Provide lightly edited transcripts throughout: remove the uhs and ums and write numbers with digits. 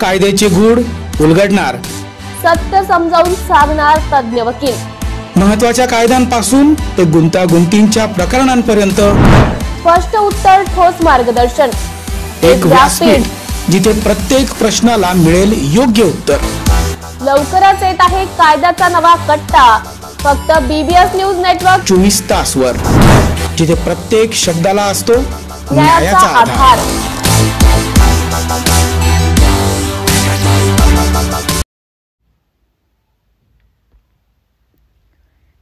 कायद्याचे गूढ उलगडणार, सत्य समजावून सांगणार तज्ञ वकील। महत्त्वाच्या कायद्यांपासून ते गुंतागुंतींच्या प्रकरणांपर्यंत स्पष्ट उत्तर, ठोस मार्गदर्शन। एक व्यासपीठ जिथे प्रत्येक प्रश्नाला मिळेल योग्य उत्तर। लवकरच येत आहे कायद्याचा नवा कट्टा, फक्त BBS न्यूज नेटवर्क 24 तासवर, जिथे प्रत्येक शब्दाला असतो न्यायाचा आधार।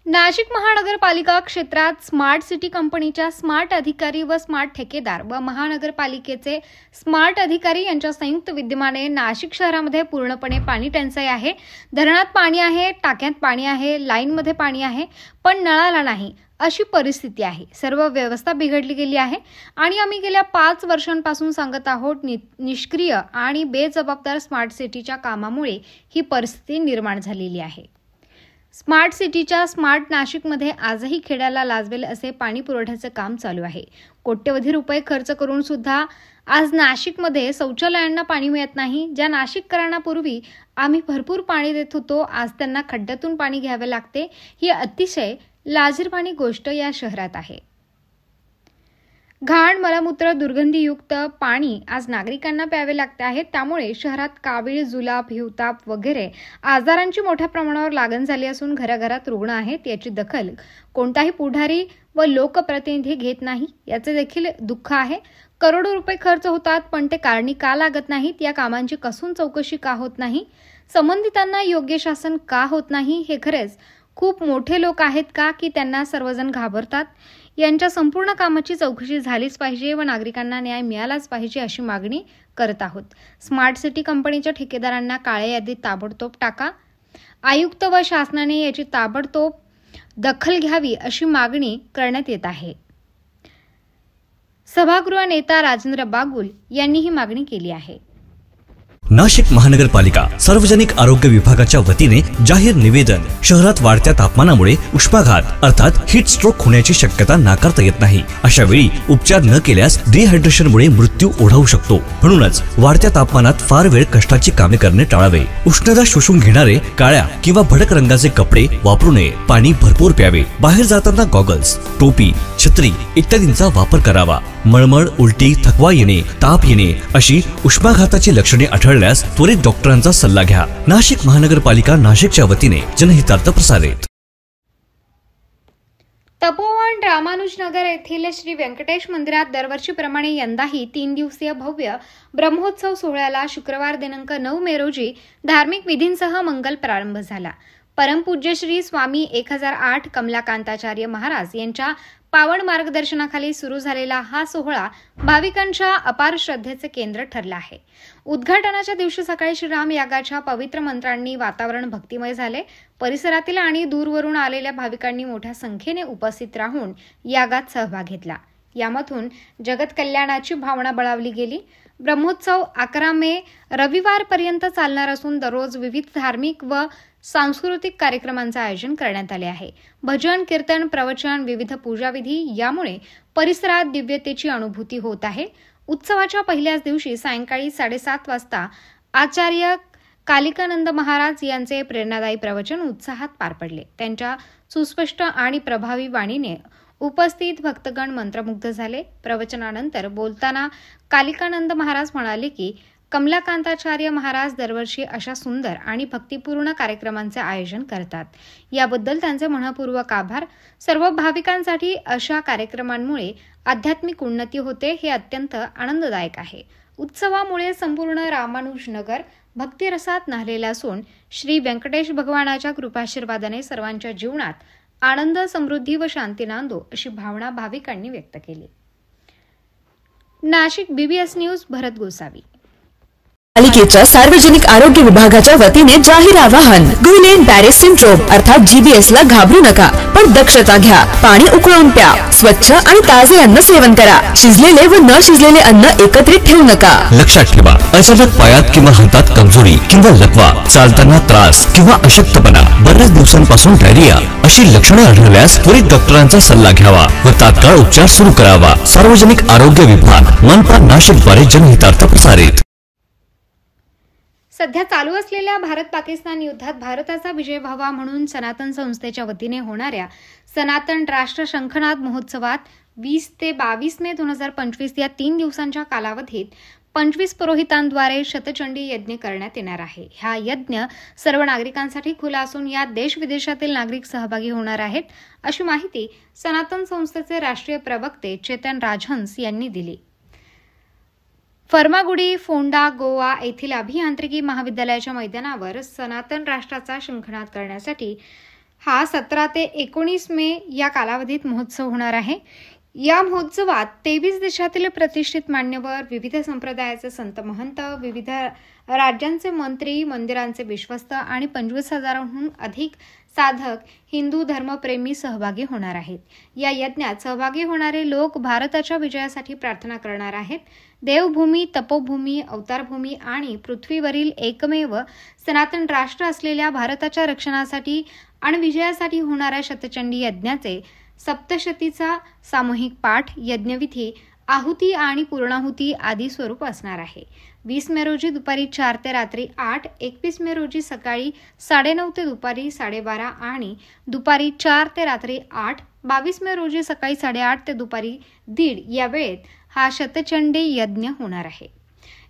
नाशिक महानगरपालिका क्षेत्रात स्मार्ट सिटी कंपनीच्या स्मार्ट अधिकारी व स्मार्ट ठेकेदार व महानगरपालिकेचे स्मार्ट अधिकारी यांच्या संयुक्त विद्यमाने नाशिक शहरामध्ये पूर्णपणे पाणी टंचाई आहे। धरणात पाणी आहे, टाक्यात पाणी आहे, लाईनमध्ये पाणी आहे, पण नळाला नाही अशी परिस्थिती आहे। सर्व व्यवस्था बिघडली गेली आहे आणि आम्ही गेल्या 5 वर्षांपासून सांगत आहोत, निष्क्रिय आणि बेजबाबदार स्मार्ट सिटीच्या कामामुळे ही परिस्थिती निर्माण झालेली आहे। स्मार्ट सिटीच्या स्मार्ट नाशिकमध्ये आजही खेड्याला लाजवेल असे पाणी पुरवठ्याचे काम चालू आहे। कोट्यवधी रुपये खर्च करून सुद्धा आज नाशिकमध्ये शौचालयांना पाणी मिळत नाही। ज्या नाशिककरांना पूर्वी आम्ही भरपूर पाणी देत होतो, आज त्यांना खड्ड्यातून पाणी घ्यावे लागते। ही अतिशय लाजिरवाणी गोष्ट या शहरात आहे। घाण, मलमूत्र, दुर्गंधीयुक्त पाणी आज नागरिकांना प्यावे लागते आहे। त्यामुळे शहरात कावीळ, जुलाब, हिवताप वगैरे आजारांची मोठ्या प्रमाणावर लागण झाली असून घराघरात रुग्ण आहेत। याची दखल कोणताही पुढारी व लोकप्रतिनिधी घेत नाही, याचे देखील दुःख आहे। करोडो रुपये खर्च होतात, पण ते कारणी का लागत नाहीत? या कामांची कसून चौकशी का होत नाही? संबंधितांना योग्य शासन का होत नाही? हे खरेच खूप मोठे लोक आहेत का की त्यांना सर्वजण घाबरतात? यांच्या संपूर्ण कामाची चौकशी झालीच पाहिजे व नागरिकांना न्याय मिळालाच पाहिजे अशी मागणी करत आहोत। स्मार्ट सिटी कंपनीच्या ठेकेदारांना काळ्या यादीत ताबडतोब टाका। आयुक्त व शासनाने याची ताबडतोब दखल घ्यावी अशी मागणी करण्यात येत आहे। सभागृह नेता राजेंद्र बागुल यांनी ही मागणी केली आहे। नाशिक महानगरपालिका सार्वजनिक आरोग्य विभागाच्या वतीने जाहीर निवेदन। शहरात वाढत्या तापमानामुळे उष्माघात अर्थात हीट स्ट्रोक होण्याची शक्यता नाकारता येत नाही। अशा वेळी उपचार न केल्यास डिहायड्रेशनमुळे मृत्यू ओढावू शकतो। म्हणूनच वाढत्या तापमानात फार वेळ कष्टाची कामे करणे टाळावे। उष्णता शोषून घेणारे काळ्या किंवा भडक रंगाचे कपडे वापरू नये। पाणी भरपूर प्यावे। बाहेर जाताना गॉगल्स, टोपी, छत्री इत्यादींचा वापर करावा। मळमळ, उलटी, थकवा येणे, ताप येणे अशी उष्माघाताची लक्षणे आढळल्यास त्वरित डॉक्टरांचा सल्ला घ्या। नाशिक महानगरपालिका नाशिकच्या वतीने जनहितार्थ प्रसारित। तपोवन रामानुजनगर येथील श्री व्यंकटेश मंदिरात दरवर्षीप्रमाणे यंदाही 3 दिवसीय भव्य ब्रह्मोत्सव सोहळ्याला शुक्रवार दिनांक 9 मे रोजी धार्मिक विधींसह मंगल प्रारंभ झाला। परमपूज्य श्री स्वामी 1008 कमलाकांताचार्य महाराज यांच्या पावन मार्गदर्शनाखाली सुरू झालेला हा सोहळा भाविकांच्या अपार श्रद्धेचे केंद्र ठरला आहे। उद्घाटनाच्या दिवशी सकाळी श्रीराम यागाच्या पवित्र मंत्रांनी वातावरण भक्तिमय झाले। परिसरातील आणि दूरवरून आलेल्या भाविकांनी मोठ्या संख्येने उपस्थित राहून यागात सहभाग घेतला। यामधून जगत कल्याणाची भावना बळावली गेली। ब्रह्मोत्सव 11 मे रविवारपर्यंत चालणार असून दररोज विविध धार्मिक व सांस्कृतिक कार्यक्रमांचे आयोजन करण्यात आले आहे। भजन, कीर्तन, प्रवचन, विविध पूजाविधी यामुळे परिसरात दिव्यतेची अनुभूती होत आहे। उत्सवाच्या पहिल्याच दिवशी सायंकाळी 7:30 वाजता आचार्य कालिकानंद महाराज यांचे प्रेरणादायी प्रवचन उत्साहात पार पडले। त्यांच्या सुस्पष्ट आणि प्रभावी वाणीने उपस्थित भक्तगण मंत्रमुग्ध झाले। प्रवचनानंतर बोलताना कालिकानंद महाराज म्हणाले की कमलाकांताचार्य महाराज दरवर्षी अशा सुंदर आणि भक्तिपूर्ण कार्यक्रमांचे आयोजन करतात। याबद्दल त्यांचे मनपूर्वक आभार। सर्व भाविकांसाठी अशा कार्यक्रमांमुळे आध्यात्मिक उन्नती होते, हे अत्यंत आनंददायक आहे। उत्सवामुळे संपूर्ण रामानुजनगर भक्तिरसात न्हालेले असून श्री व्यंकटेश भगवानाच्या कृपाशीर्वादाने सर्वांच्या जीवनात आनंद, समृद्धी व शांती नांदो अशी भावना भाविकांनी व्यक्त केली। नाशिक BBS न्यूज भरत गोसावी। पालिकेच्या सार्वजनिक आरोग्य विभागाच्या वतीने जाहीर आवाहन। गुइलेन बॅरे सिंड्रोम अर्थात GBS ला घाबरू नका, पण दक्षता घ्या। पाणी उकळून प्या। स्वच्छ आणि ताजे अन्न सेवन करा। शिजलेले व न शिजलेले अन्न एकत्रित ठेवू नका। लक्षात ठेवा, अचानक पायात किंवा हातात कमजोरी किंवा लकवा, चालताना त्रास किंवा अशक्तपणा, बऱ्याच दिवसांपासून डायरिया अशी लक्षणे आढळल्यास त्वरित डॉक्टरांचा सल्ला घ्यावा व तात्काळ उपचार सुरू करावा। सार्वजनिक आरोग्य विभाग मनपा नाशिक द्वारे जनहितार्थ प्रसारित। सध्या चालू असलेल्या भारत-पाकिस्तान युद्धात भारताचा विजय व्हावा म्हणून सनातन संस्थेच्या वतीने होणाऱ्या सनातन राष्ट्र शंखनाद महोत्सवात 20 ते 22 मे 2025 या 3 दिवसांच्या कालावधीत 25 पुरोहितांद्वारे शतचंडी यज्ञ करण्यात येणार आहे. हा यज्ञ सर्व नागरिकांसाठी खुला असून यात देश-विदेशातील नागरिक सहभागी होणार आहेत, अशी माहिती सनातन संस्थेचे राष्ट्रीय प्रवक्ते चेतन राजहंस यांनी दिली. फर्मागुडी, फोंडा, गोवा येथील अभियांत्रिकी महाविद्यालयाच्या मैदानावर सनातन राष्ट्राचा शंखनाद करण्यासाठी हा 17 ते 19 मे या कालावधीत महोत्सव होणार आहे. या महोत्सवात 23 देशातील प्रतिष्ठित मान्यवर, विविध संप्रदायाचे संत महंत, विविध राज्यांचे मंत्री, मंदिरांचे विश्वस्त आणि 25,000हून अधिक साधक, हिंदू धर्मप्रेमी सहभागी होणार आहेत. या यज्ञात सहभागी होणारे लोक भारताच्या विजयासाठी प्रार्थना करणार आहेत. देवभूमी, तपोभूमी, अवतारभूमी आणि पृथ्वीवरील एकमेव सनातन राष्ट्र असलेल्या भारताच्या रक्षणासाठी आणि विजयासाठी होणाऱ्या शतचंडी यज्ञाचे सप्तशतीचा सामूहिक पाठ, यज्ञविधी, आहुती आणि पूर्णाहुती आदी स्वरूप असणार आहे. 20 मे रोजी दुपारी 4 ते रात्री 8, 21 मे रोजी सकाळी 9:30 ते दुपारी 12:30 आणि दुपारी 4 ते रात्री 8, 22 मे रोजी सकाळी 8:30 ते दुपारी 1:30 या वेळेत हा शतचंडी यज्ञ होणार आहे.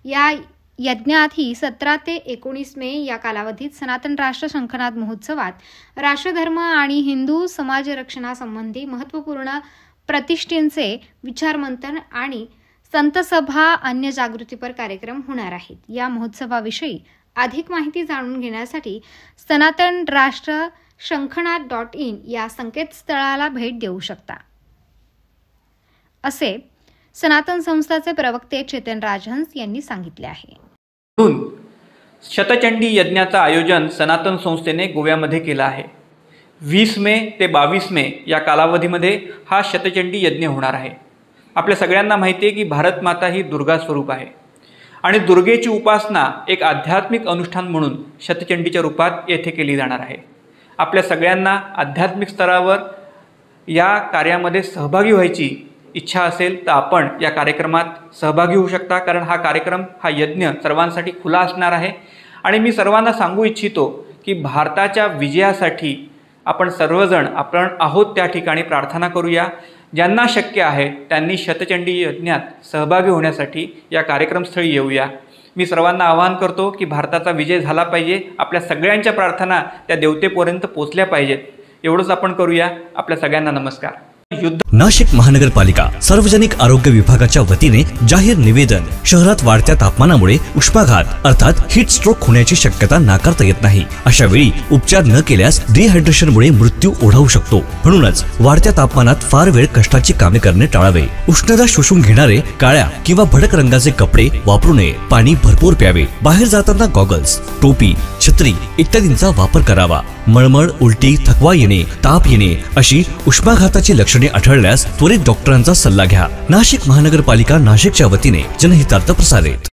या यज्ञातही 17 ते 19 मे या कालावधीत सनातन राष्ट्र शंखनाद महोत्सवात राष्ट्रधर्म आणि हिंदू समाज रक्षणासंबंधी महत्त्वपूर्ण प्रतिष्ठेचे विचारमंथन आणि संतसभा, अन्य जागृतीपर कार्यक्रम होणार आहेत. या महोत्सवाविषयी अधिक माहिती जाणून घेण्यासाठी सनातन राष्ट्र शंखनाद.in या संकेतस्थळाला भेट देऊ शकता, असे सनातन संस्थाचे प्रवक्ते चेतन राजहंस यांनी सांगितले आहे. शतचंडी यज्ञाचं आयोजन सनातन संस्थेने गोव्यामध्ये केलं आहे. 20 मे ते 22 मे या कालावधीमध्ये हा शतचंडी यज्ञ होणार आहे. आपल्या सगळ्यांना माहिती आहे की भारत माता ही दुर्गा स्वरूप आहे आणि दुर्गेची उपासना एक आध्यात्मिक अनुष्ठान म्हणून शतचंडीच्या रूपात येथे केली जाणार आहे. आपल्या सगळ्यांना आध्यात्मिक स्तरावर या कार्यामध्ये सहभागी व्हायची इच्छा असेल तर आपण या कार्यक्रमात सहभागी होऊ शकता, कारण हा कार्यक्रम, हा यज्ञ सर्वांसाठी खुला असणार आहे. आणि मी सर्वांना सांगू इच्छितो की भारताच्या विजयासाठी आपण सर्वजण आपण आहोत त्या ठिकाणी प्रार्थना करूया. ज्यांना शक्य आहे त्यांनी शतचंडी यज्ञात सहभागी होण्यासाठी या कार्यक्रमस्थळी येऊया. मी सर्वांना आवाहन करतो की भारताचा विजय झाला पाहिजे, आपल्या सगळ्यांच्या प्रार्थना त्या देवतेपर्यंत पोचल्या पाहिजेत. एवढंच आपण करूया. आपल्या सगळ्यांना नमस्कार. नाशिक महानगरपालिका सार्वजनिक आरोग्य विभागाच्या वतीने जाहीर निवेदन. शहरात वाढत्या तापमानामुळे उष्माघात अर्थात हीट स्ट्रोक होण्याची शक्यता नाकारता येत नाही. अशा वेळी उपचार न केल्यास डिहायड्रेशनमुळे मृत्यू ओढावू शकतो. म्हणूनच वाढत्या तापमानात फार वेळ कष्टाची कामे करणे टाळावे. उष्णता शोषून घेणारे काळ्या किंवा भडक रंगाचे कपडे वापरू नये. पाणी भरपूर प्यावे. बाहेर जाताना गॉगल्स, टोपी, छत्री इत्यादींचा वापर करावा. मळमळ, उलटी, थकवा येणे, ताप येणे अशी उष्माघाताची लक्षणे आढळल्यास त्वरित डॉक्टरांचा सल्ला घ्या. नाशिक महानगरपालिका नाशिकच्या वतीने जनहितार्थ प्रसारित.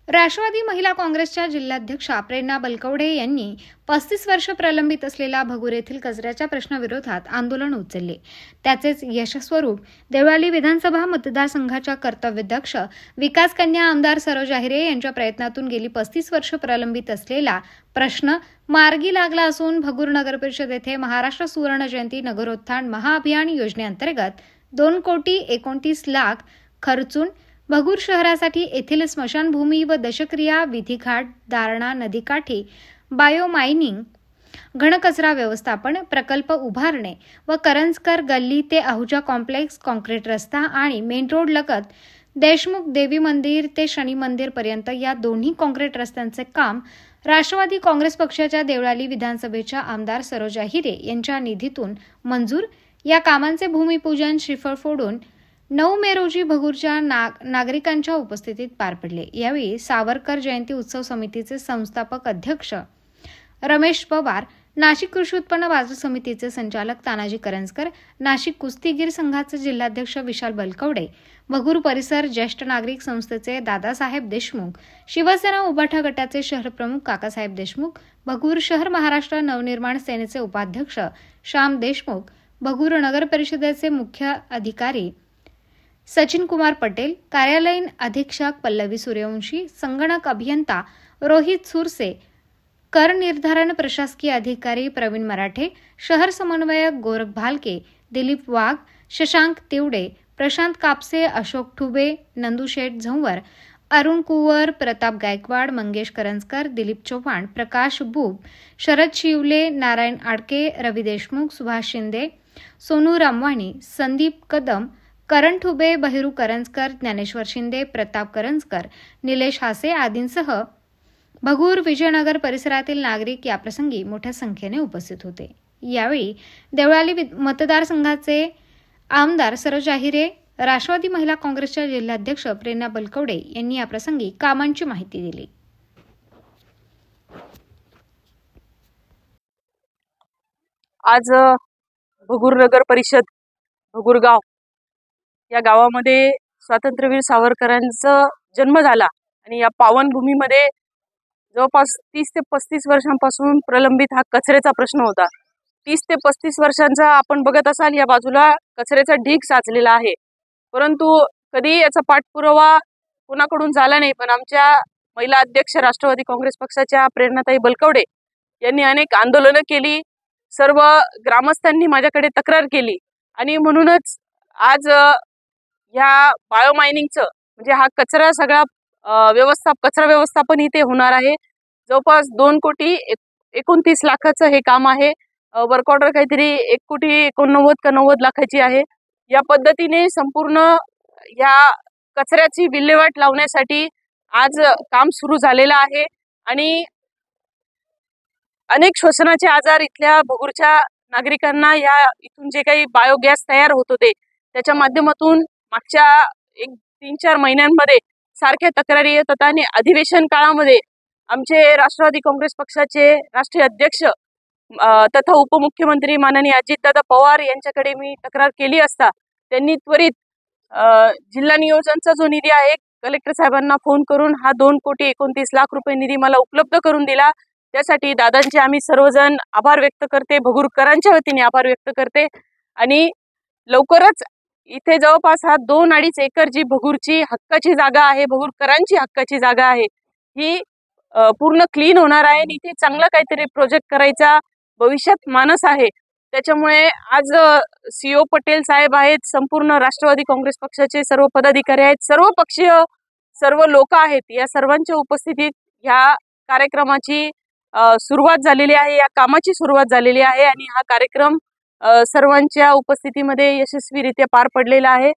राष्ट्रवादी महिला काँग्रेसच्या जिल्हाध्यक्षा प्रेरणा बलकवडे यांनी 35 वर्ष प्रलंबित असलेल्या भगूर येथील कचऱ्याच्या प्रश्नाविरोधात आंदोलन उचलले. त्याचेच यशस्वरूप देवळाली विधानसभा मतदारसंघाच्या कर्तव्यदक्ष विकासकन्या आमदार सरोज आहिरे यांच्या प्रयत्नातून गेली 35 वर्ष प्रलंबित असलेला प्रश्न मार्गी लागला असून भगूर नगरपरिषद येथे महाराष्ट्र सुवर्ण जयंती नगरोत्थान महाअभियान योजनेअंतर्गत 2,29 लाख खर्चून भगूर शहरासाठी येथील स्मशानभूमी व दशक्रिया विधिघाट, दारणा नदीकाठी बायोमायनिंग, घनकचरा व्यवस्थापन प्रकल्प उभारणे व करंजकर गल्ली ते आहुजा कॉम्प्लेक्स, कॉन्क्रीट रस्ता आणि मेन रोड लगत देशमुख देवी मंदिर ते शनी मंदिर पर्यंत या दोन्ही कॉन्क्रीट रस्त्यांचे काम राष्ट्रवादी काँग्रेस पक्षाच्या देवळाली विधानसभेच्या आमदार सरोज आहिरे यांच्या निधीतून मंजूर. या कामांचे भूमिपूजन श्रीफळ फोडून 9 मे रोजी भगूरच्या नागरिकांच्या उपस्थितीत पार पडले. यावेळी सावरकर जयंती उत्सव समितीचे संस्थापक अध्यक्ष रमेश पवार, नाशिक कृषी उत्पन्न बाजार समितीचे संचालक तानाजी करंजकर, नाशिक कुस्तीगीर संघाचे जिल्हाध्यक्ष विशाल बलकवडे, भगूर परिसर ज्येष्ठ नागरिक संस्थेचे दादासाहेब देशमुख, शिवसेना उबाठा गटाचे शहर प्रमुख काकासाहेब देशमुख, भगूर शहर महाराष्ट्र नवनिर्माण सेनेचे उपाध्यक्ष श्याम देशमुख, भगूर नगर परिषदेचे मुख्य अधिकारी सचिन कुमार पटेल, कार्यालयीन अधीक्षक पल्लवी सूर्यवंशी, संगणक अभियंता रोहित सुरसे, कर निर्धारण प्रशासकीय अधिकारी प्रवीण मराठे, शहर समन्वयक गोरख भालके, दिलीप वाघ, शशांक तिवडे, प्रशांत कापसे, अशोक ठुबे, नंदुशेठ झंवर, अरुण कुवर, प्रताप गायकवाड, मंगेश करंजकर, दिलीप चव्हाण, प्रकाश बुब, शरद शिवले, नारायण आडके, रवी देशमुख, सुभाष शिंदे, सोनू रामवाणी, संदीप कदम, करण ठुबे, बहिरू करंजकर, ज्ञानेश्वर शिंदे, प्रताप करंजकर, निलेश हासे आदींसह भगूर विजयनगर परिसरातील नागरिक याप्रसंगी मोठ्या संख्येने उपस्थित होते. यावेळी देवळाली मतदारसंघाचे आमदार सरोज आहिरे, राष्ट्रवादी महिला काँग्रेसच्या जिल्हाध्यक्ष प्रेरणा बलकवडे यांनी याप्रसंगी कामांची माहिती दिली. आज भगूर नगर परिषद भगूर गाव या गावामध्ये स्वातंत्र्यवीर सावरकरांचा जन्म झाला आणि या पावनभूमीमध्ये जवळपास 30 ते 35 वर्षांपासून प्रलंबित हा कचऱ्याचा प्रश्न होता. 30 ते 35 वर्षांचा आपण बघत असाल या बाजूला कचऱ्याचा ढीग साचलेला आहे, परंतु कधी याचा पाठपुरावा कोणाकडून झाला नाही. पण आमच्या महिला अध्यक्ष राष्ट्रवादी काँग्रेस पक्षाच्या प्रेरणाताई बलकवडे यांनी अनेक आंदोलनं केली, सर्व ग्रामस्थांनी माझ्याकडे तक्रार केली आणि म्हणूनच आज ह्या बायोमायनिंगचं म्हणजे हा कचरा सगळा कचरा व्यवस्थापन इथे होणार आहे. जवळपास 2,29,00,000 हे काम आहे. वर्क ऑर्डर काहीतरी 1,89,90,000 का 90 लाखाची आहे. या पद्धतीने संपूर्ण या कचऱ्याची विल्हेवाट लावण्यासाठी आज काम सुरू झालेलं आहे आणि अनेक श्वसनाचे आजार इथल्या भगूरच्या नागरिकांना या इथून जे काही बायोगॅस तयार होत होते त्याच्या माध्यमातून मागच्या 3-4 महिन्यांमध्ये सारख्या तक्रारी येत होत्या आणि अधिवेशन काळामध्ये आमचे राष्ट्रवादी काँग्रेस पक्षाचे राष्ट्रीय अध्यक्ष तथा उपमुख्यमंत्री माननीय अजितदादा पवार यांच्याकडे मी तक्रार केली असता त्यांनी त्वरित जिल्हा नियोजनचा जो निधी आहे कलेक्टर साहेबांना फोन करून हा 2,29,00,000 रुपये निधी मला उपलब्ध करून दिला. त्यासाठी दादांचे आम्ही सर्वजण आभार व्यक्त करते, भगूरकरांच्या वतीने आभार व्यक्त करते आणि लवकरच इथे जवळपास हा 2-2.5 एकर जी भगूरची हक्काची जागा आहे, भगूरकरांची हक्काची जागा आहे, ही पूर्ण क्लीन होणार आहे आणि इथे चांगला काहीतरी प्रोजेक्ट करायचा भविष्यात मानस आहे. त्याच्यामुळे आज CO पटेल साहेब आहेत, संपूर्ण राष्ट्रवादी काँग्रेस पक्षाचे सर्व पदाधिकारी आहेत, सर्व पक्षीय सर्व लोक आहेत, या सर्वांच्या उपस्थितीत ह्या कार्यक्रमाची सुरुवात झालेली आहे, या कामाची सुरुवात झालेली आहे आणि हा कार्यक्रम सर्वांच्या उपस्थितीमध्ये यशस्वीरित्या पार पडलेला आहे.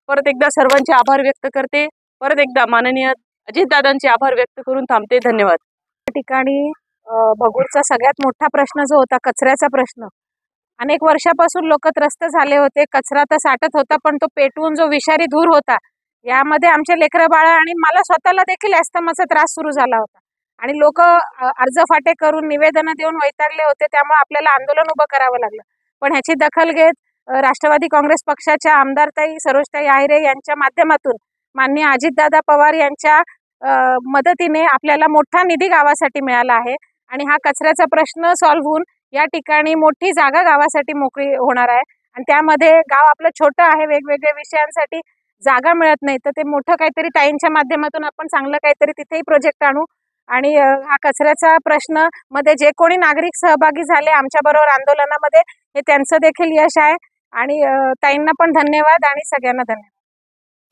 परत एकदा सर्वांचे आभार व्यक्त करते, परत एकदा माननीय अजितदादांचे आभार व्यक्त करून थांबते. धन्यवाद. या ठिकाणी भगूरचा सगळ्यात मोठा प्रश्न जो होता कचऱ्याचा प्रश्न, अनेक वर्षापासून लोक त्रस्त झाले होते. कचरा तर साठत होता पण तो पेटवून जो विषारी धूर होता यामध्ये आमचे लेकरं बाळा आणि मला स्वतःला देखील अस्थमाचा त्रास सुरू झाला होता आणि लोक अर्ज फाटे करून निवेदनं देऊन वैतागले होते. त्यामुळे आपल्याला आंदोलन उभं करावं लागलं. पण ह्याची दखल घेत राष्ट्रवादी काँग्रेस पक्षाच्या आमदारताई सरोजताई आहिरे यांच्या माध्यमातून माननीय अजितदादा पवार यांच्या मदतीने आपल्याला मोठा निधी गावासाठी मिळाला आहे आणि हा कचऱ्याचा प्रश्न सॉल्व्ह होऊन या ठिकाणी मोठी जागा गावासाठी मोकळी होणार आहे आणि त्यामध्ये गाव आपलं छोटं आहे, वेगवेगळ्या विषयांसाठी जागा मिळत नाही, तर ते मोठं काहीतरी ताईंच्या माध्यमातून आपण चांगलं काहीतरी तिथेही प्रोजेक्ट आणू आणि हा कचऱ्याचा प्रश्न मध्ये जे कोणी नागरिक सहभागी झाले आमच्या बरोबर आंदोलनामध्ये हे त्यांचं देखील यश आहे आणि ताईंना पण धन्यवाद आणि सगळ्यांना धन्यवाद.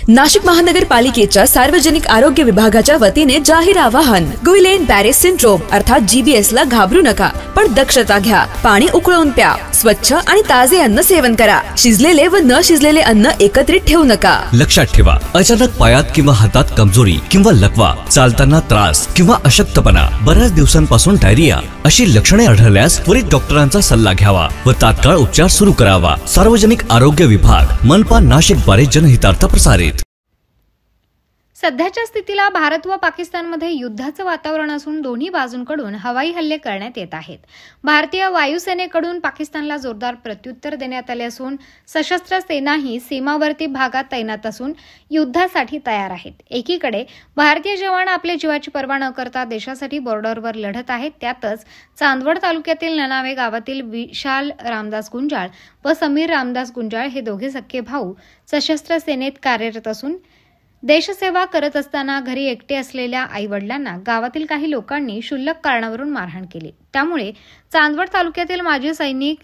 नाशिक महानगरपालिकेच्या सार्वजनिक आरोग्य विभागाच्या वतीने जाहीर आवाहन. गुइलेन बॅरे सिंड्रोम अर्थात GBS ला घाबरू नका, पण दक्षता घ्या. पाणी उकळून प्या. स्वच्छ आणि ताजे अन्न सेवन करा. शिजलेले व न शिजलेले अन्न एकत्रित ठेवू नका. लक्षात ठेवा, अचानक पायात किंवा हातात कमजोरी किंवा लकवा, चालताना त्रास किंवा अशक्तपणा, बऱ्याच दिवसांपासून डायरिया अशी लक्षणे आढळल्यास त्वरित डॉक्टरांचा सल्ला घ्यावा व तात्काळ उपचार सुरू करावा. सार्वजनिक आरोग्य विभाग, मनपा नाशिक द्वारे जनहितार्थ प्रसारित. सध्याच्या स्थितीला भारत व पाकिस्तानमध्ये युद्धाचं वातावरण असून दोन्ही बाजूंकडून हवाई हल्ले करण्यात येत आहेत. भारतीय वायुसेनेकडून पाकिस्तानला जोरदार प्रत्युत्तर देण्यात आले असून सशस्त्र सेनाही सीमावर्ती भागात तैनात असून युद्धासाठी तयार आहेत. एकीकडे भारतीय जवान आपल्या जीवाची पर्वा न करता देशासाठी बॉर्डरवर लढत आहेत. त्यातच चांदवड तालुक्यातील ननावे गावातील विशाल रामदास गुंजाळ व समीर रामदास गुंजाळ हे दोघे सख्खे भाऊ सशस्त्र सेनेत कार्यरत असून देशसेवा करत असताना घरी एकटे असलेल्या आईवडिलांना गावातील काही लोकांनी क्षुल्लक कारणावरून मारहाण केली. त्यामुळे चांदवड तालुक्यातील माजी सैनिक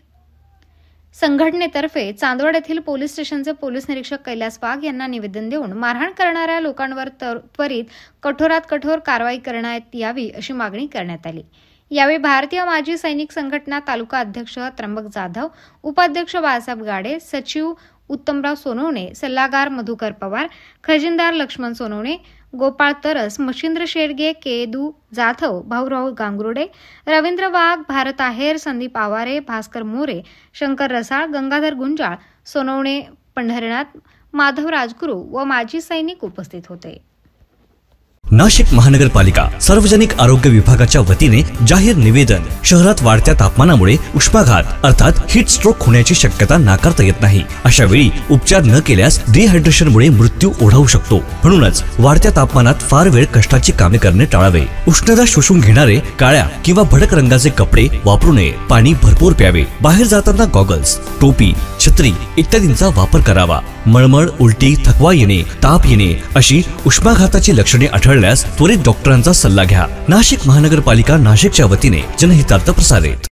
संघटनेतर्फे चांदवड येथील पोलीस स्टेशनचे पोलीस निरीक्षक कैलास वाघ यांना निवेदन देऊन मारहाण करणाऱ्या लोकांवर त्वरित कठोरात कठोर कारवाई करण्यात यावी अशी मागणी करण्यात आली. यावेळी भारतीय माजी सैनिक संघटना तालुका अध्यक्ष त्र्यंबक जाधव, उपाध्यक्ष बाळासाहेब गाडे, सचिव उत्तमराव सोनवणे, सल्लागार मधुकर पवार, खजिनदार लक्ष्मण सोनवणे, गोपाळ तरस, मच्छिंद्र शेडगे, केदू जाधव, भाऊराव गांगुर्डे, रवींद्र वाघ, भारत आहेर, संदीप आवारे, भास्कर मोरे, शंकर रसाळ, गंगाधर गुंजाळ, सोनवणे पंढरनाथ, माधव राजगुरू व माजी सैनिक उपस्थित होते. नाशिक महानगरपालिका सार्वजनिक आरोग्य विभागाच्या वतीने जाहीर निवेदन. शहरात वाढत्या तापमानामुळे उष्माघात अर्थात हीट स्ट्रोक होण्याची शक्यता नाकारता येत नाही. अशा वेळी उपचार न केल्यास डिहायड्रेशनमुळे मृत्यू ओढावू शकतो. म्हणूनच वाढत्या तापमानात फार वेळ कष्टाची कामे करणे टाळावे. उष्णता शोषून घेणारे काळ्या किंवा भडक रंगाचे कपडे वापरू नये. पाणी भरपूर प्यावे. बाहेर जाताना गॉगल्स, टोपी, छत्री इत्यादींचा वापर करावा. मळमळ, उलटी, थकवा येणे, ताप येणे अशी उष्माघाताची लक्षणे आढळल्यास त्वरित डॉक्टरांचा सल्ला घ्या. नाशिक महानगरपालिका नाशिकच्या वतीने जनहितार्थ प्रसारित.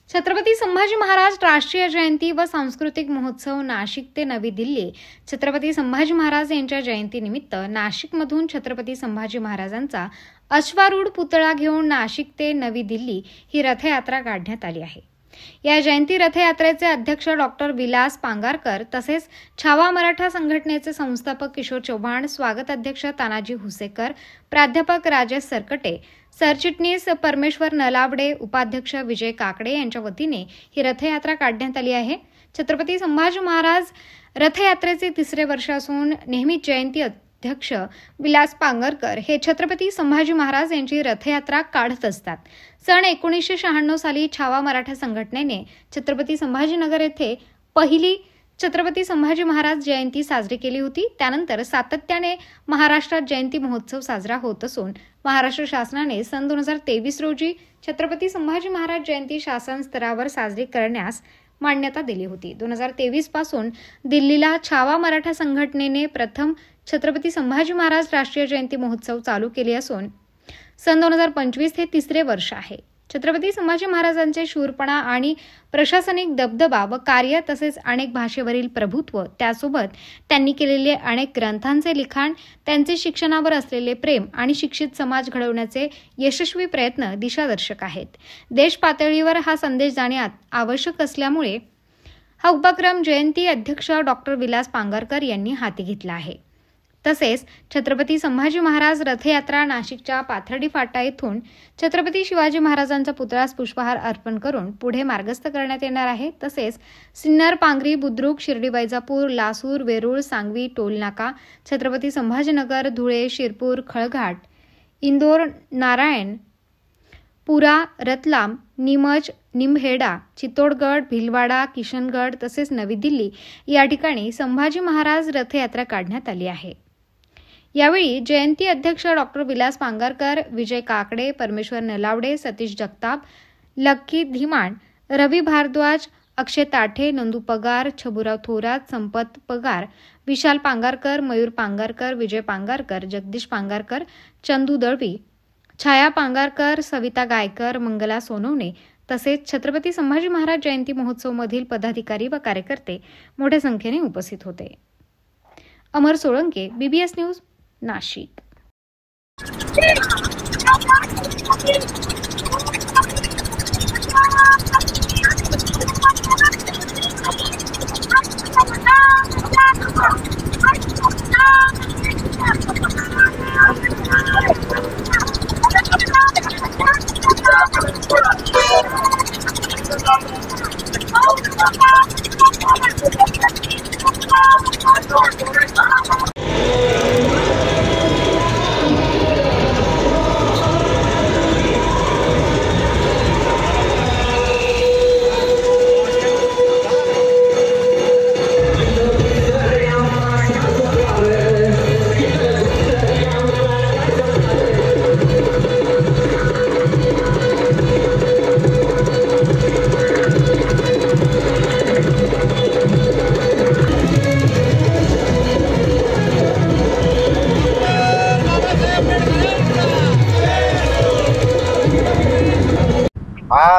छत्रपती संभाजी महाराज राष्ट्रीय जयंती व सांस्कृतिक महोत्सव नाशिक ते नवी दिल्ली. छत्रपती संभाजी महाराज यांच्या जयंतीनिमित्त नाशिकमधून छत्रपती संभाजी महाराजांचा अश्वारूढ पुतळा घेऊन नाशिक ते नवी दिल्ली ही रथयात्रा काढण्यात आली आहे. या जयंती रथयात्रेचे अध्यक्ष डॉक्टर विलास पांगारकर तसेच छावा मराठा संघटनेचे संस्थापक किशोर चव्हाण, स्वागत अध्यक्ष तानाजी हुसेकर, प्राध्यापक राजेश सरकटे, सरचिटणीस परमेश्वर नलावडे, उपाध्यक्ष विजय काकडे यांच्या वतीने ही रथयात्रा काढण्यात आली आहे. छत्रपती संभाजी महाराज रथयात्रेचे तिसरे वर्ष असून नेहमीच जयंती अध्यक्ष विलास पांगरकर हे छत्रपती संभाजी महाराज यांची रथयात्रा काढत असतात. सन 1996 साली छावा मराठा संघटनेने छत्रपती संभाजीनगर येथे पहिली छत्रपती संभाजी महाराज जयंती साजरी केली होती. त्यानंतर सातत्याने महाराष्ट्रात जयंती महोत्सव साजरा होत असून महाराष्ट्र शासनाने सन 2023 रोजी छत्रपती संभाजी महाराज जयंती शासन स्तरावर साजरी करण्यास मान्यता दिली होती. 2023 पासून दिल्लीला छावा मराठा संघटनेने प्रथम छत्रपती संभाजी महाराज राष्ट्रीय जयंती महोत्सव चालू केले असून सन 2025 हे तिसरे वर्ष आहे. छत्रपती संभाजी महाराजांचे शूरपणा आणि प्रशासनिक दबदबा व कार्य तसेच अनेक भाषेवरील प्रभुत्व, त्यासोबत त्यांनी केलेले अनेक ग्रंथांचे लिखाण, त्यांचे शिक्षणावर असलेले प्रेम आणि शिक्षित समाज घडवण्याचे यशस्वी प्रयत्न दिशादर्शक आहेत. देश पातळीवर हा संदेश जाणे आवश्यक असल्यामुळे हा उपक्रम जयंती अध्यक्ष डॉक्टर विलास पांगारकर यांनी हाती घेतला आहे. तसेच छत्रपती संभाजी महाराज रथयात्रा नाशिकच्या पाथर्डी फाटा येथून छत्रपती शिवाजी महाराजांचा पुतळ्यास पुष्पहार अर्पण करून पुढे मार्गस्थ करण्यात येणार आहे. तसेच सिन्नर, पांगरी, बुद्रुक, शिर्डी, वैजापूर, लासूर, वेरूळ, सांगवी, टोलनाका, छत्रपती संभाजीनगर, धुळे, शिरपूर, खळघाट, इंदोर, नारायण, पुरा, रतलाम, नीमच, निमहेडा, चित्तोडगड, भिलवाडा, किशनगड तसेच नवी दिल्ली या ठिकाणी संभाजी महाराज रथयात्रा काढण्यात आली आहे. यावेळी जयंती अध्यक्ष डॉक्टर विलास पांगारकर, विजय काकडे, परमेश्वर नलावडे, सतीश जगताप, लक्की धीमान, रवी भारद्वाज, अक्षय ताठे, नंदू पगार, छबुराव थोरात, संपत पगार, विशाल पांगारकर, मयूर पांगारकर, विजय पांगारकर, जगदीश पांगारकर, चंदू दळवी, छाया पांगारकर, सविता गायकर, मंगला सोनवणे तसेच छत्रपती संभाजी महाराज जयंती महोत्सव मधील पदाधिकारी व कार्यकर्ते मोठ्या संख्येने उपस्थित होते. अमर सोळंके, BBS न्यूज, नाशिक.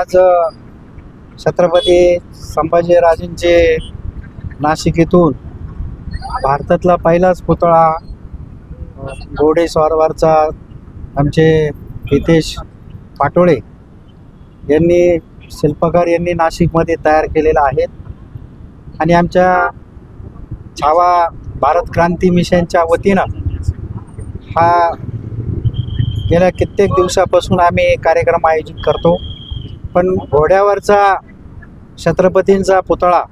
आज छत्रपती संभाजीराजेंचे नाशिक येथून भारतातला पहिलाच पुतळा घोडेस्वारवरचा आमचे हितेश पाटोळे यांनी शिल्पकार यांनी नाशिकमध्ये तयार केलेला आहे आणि आमच्या छावा भारत क्रांती मिशनच्या वतीनं हा गेल्या कित्येक दिवसापासून आम्ही कार्यक्रम आयोजित करतो, पण घोड्यावरचा छत्रपतींचा पुतळा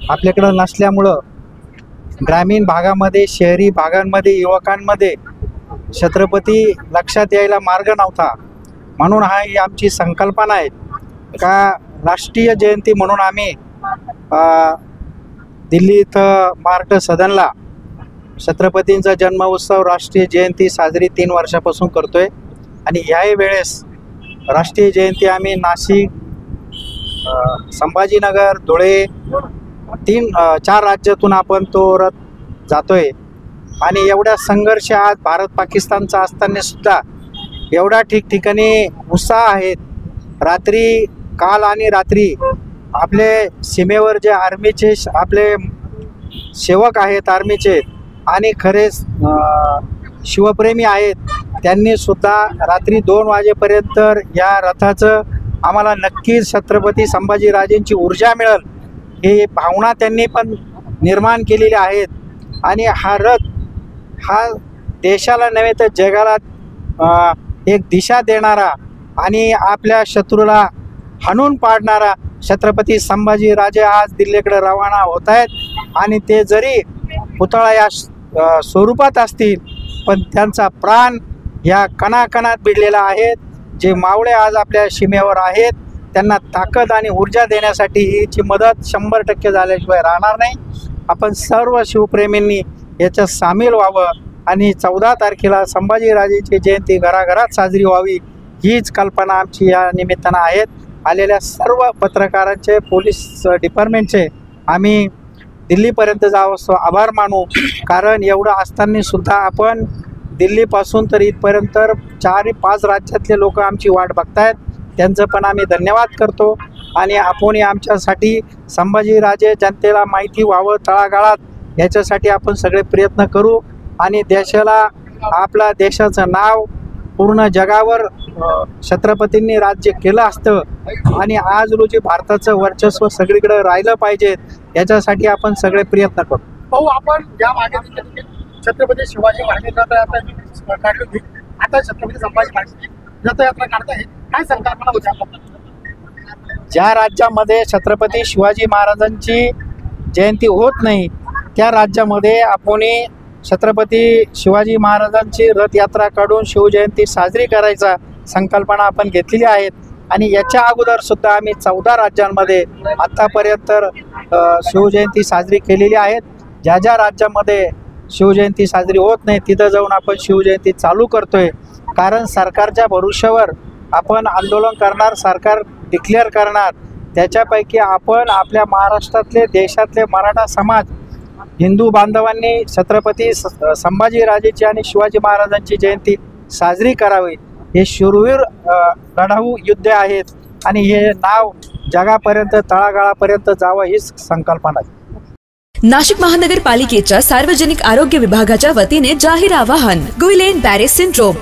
आपल्याकडं नसल्यामुळं ग्रामीण भागामध्ये, शहरी भागांमध्ये, युवकांमध्ये छत्रपती लक्षात यायला मार्ग नव्हता. म्हणून ही आमची संकल्पना आहे का राष्ट्रीय जयंती म्हणून आम्ही दिल्ली इथं महाराष्ट्र सदनला छत्रपतींचा जन्मोत्सव राष्ट्रीय जयंती साजरी 3 वर्षापासून करतोय आणि ह्याही वेळेस राष्ट्रीय जयंती आम्ही नाशिक, संभाजीनगर, धुळे 4 राज्यातून आपण तो रथ जातोय. आणि एवढा संघर्ष आज भारत पाकिस्तानचा असताना सुद्धा एवढा ठिकठिकाणी उत्साह आहेत. काल आणि रात्री आपले सीमेवर जे आर्मीचे आपले सेवक आहेत आर्मीचे आणि खरे शिवप्रेमी आहेत, त्यांनी सुद्धा रात्री 2 वाजेपर्यंत या रथाचं आम्हाला नक्कीच छत्रपती संभाजीराजेंची ऊर्जा मिळेल ही भावना त्यांनी पण निर्माण केलेली आहेत. आणि हा रथ हा देशाला नव्हे तर जगाला एक दिशा देणारा आणि आपल्या शत्रूला हाणून पाडणारा छत्रपती संभाजीराजे आज दिल्लीकडे रवाना होत आहेत. आणि ते जरी पुतळा या स्वरूपात असतील पण त्यांचा प्राण या कणाकणात भिडलेला आहे. जे मावळे आज आपल्या सीमेवर आहेत त्यांना ताकद आणि ऊर्जा देण्यासाठी हिची मदत 100% झाल्याशिवाय राहणार नाही. आपण सर्व शिवप्रेमींनी याच्यात सामील व्हावं आणि 14 तारखेला संभाजीराजेची जयंती घराघरात साजरी व्हावी हीच कल्पना आमची या निमित्तानं आहेत. आलेल्या सर्व पत्रकारांचे, पोलीस डिपार्टमेंटचे आम्ही दिल्लीपर्यंत जावं आभार मानू. कारण एवढं असताना सुद्धा आपण दिल्लीपासून तर इथपर्यंत 4-5 राज्यातले लोक आमची वाट बघतायत, त्यांचं पण आम्ही धन्यवाद करतो. आणि आपण आमच्यासाठी संभाजीराजे जनतेला माहिती व्हावं तळागाळात याच्यासाठी आपण सगळे प्रयत्न करू आणि देशाला आपला देशाचं नाव पूर्ण जगावर छत्रपतींनी राज्य केलं असतं आणि आज रोजी भारताचं वर्चस्व सगळीकडे राहिलं पाहिजे याच्यासाठी आपण सगळे प्रयत्न करू. भाऊ, आपण या मागे छत्रपती शिवाजी महाराजांची काढली होती, आता छत्रपती संभाजी महाराजांची रथयात्रा काढताय, काय संकल्पना होती आपल्याला? ज्या राज्यामध्ये छत्रपती शिवाजी महाराजांची जयंती होत नाही त्या राज्यामध्ये आपण छत्रपती शिवाजी महाराजांची रथयात्रा काढून शिवजयंती साजरी करायचा संकल्पना आपण घेतलेली आहेत. आणि याच्या अगोदर सुद्धा आम्ही 14 राज्यांमध्ये आत्तापर्यंत शिवजयंती साजरी केलेली आहेत. ज्या ज्या राज्यामध्ये शिवजयंती साजरी होत नाही तिथं जाऊन आपण शिवजयंती चालू करतोय. कारण सरकारच्या भरोश्यावर आपण आंदोलन करणार, सरकार डिक्लेअर करणार, त्याच्यापैकी आपण आपल्या महाराष्ट्रातले, देशातले मराठा समाज, हिंदू बांधवांनी छत्रपती संभाजीराजेची आणि शिवाजी महाराजांची जयंती साजरी करावी. हे शूरवीर लढाऊ युद्ध आहेत आणि हे नाव जगापर्यंत तळागाळापर्यंत जावं हीच संकल्पना आहे. नाशिक महानगरपालिकेच्या सार्वजनिक आरोग्य विभागाच्या वतीने जाहीर आवाहन. Guillain बॅरे syndrome